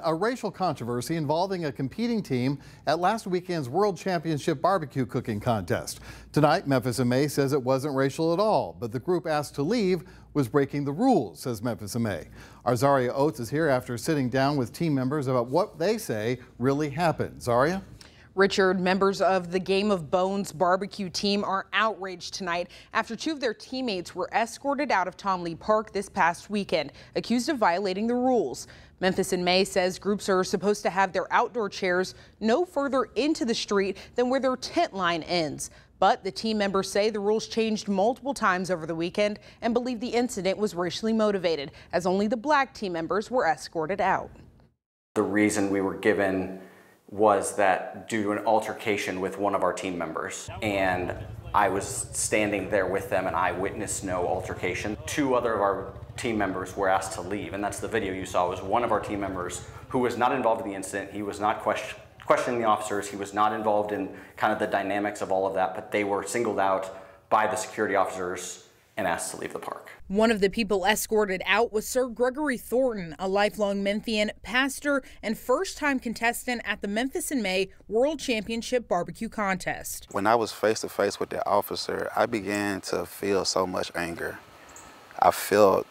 A racial controversy involving a competing team at last weekend's World Championship barbecue cooking contest. Tonight, Memphis and May says it wasn't racial at all, but the group asked to leave was breaking the rules, says Memphis and May. Our Zaria Oates is here after sitting down with team members about what they say really happened. Zaria? Richard, members of the Game of Bones barbecue team are outraged tonight after two of their teammates were escorted out of Tom Lee Park this past weekend, accused of violating the rules. Memphis and May says groups are supposed to have their outdoor chairs no further into the street than where their tent line ends. But the team members say the rules changed multiple times over the weekend and believe the incident was racially motivated, as only the black team members were escorted out. The reason we were given was that due to an altercation with one of our team members, and I was standing there with them and I witnessed no altercation. Two other of our team members were asked to leave, and that's the video you saw. Was one of our team members who was not involved in the incident. He was not questioning the officers. He was not involved in kind of the dynamics of all of that, but they were singled out by the security officers and asked to leave the park. One of the people escorted out was Sir Gregory Thornton, a lifelong Memphian, pastor, and first-time contestant at the Memphis and May World Championship barbecue contest. When I was face-to-face with the officer, I began to feel so much anger. I felt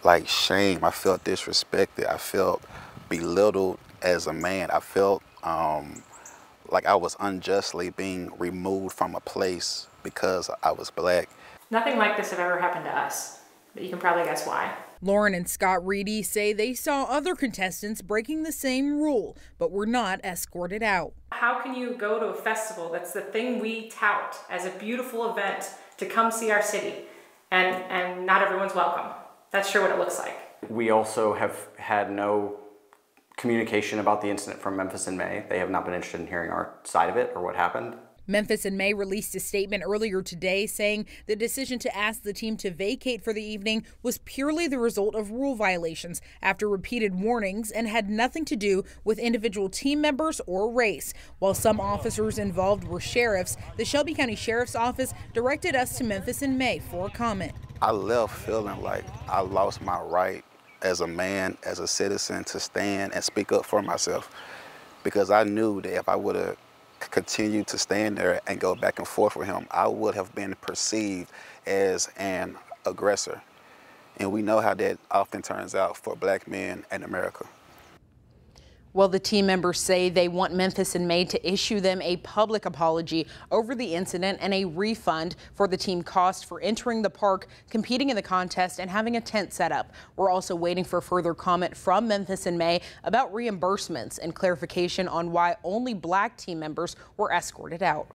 like shame. I felt disrespected. I felt belittled as a man. I felt like I was unjustly being removed from a place because I was black. Nothing like this have ever happened to us, but you can probably guess why. Lauren and Scott Reedy say they saw other contestants breaking the same rule, but were not escorted out. How can you go to a festival that's the thing we tout as a beautiful event to come see our city, and not everyone's welcome? That's sure what it looks like. We also have had no communication about the incident from Memphis and May. They have not been interested in hearing our side of it or what happened. Memphis and May released a statement earlier today saying the decision to ask the team to vacate for the evening was purely the result of rule violations after repeated warnings and had nothing to do with individual team members or race. While some officers involved were sheriffs, the Shelby County Sheriff's Office directed us to Memphis and May for a comment. I left feeling like I lost my right as a man, as a citizen, to stand and speak up for myself, because I knew that if I would have continued to stand there and go back and forth with him, I would have been perceived as an aggressor. And we know how that often turns out for black men in America. Well, the team members say they want Memphis and May to issue them a public apology over the incident and a refund for the team cost for entering the park, competing in the contest, and having a tent set up. We're also waiting for further comment from Memphis and May about reimbursements and clarification on why only black team members were escorted out.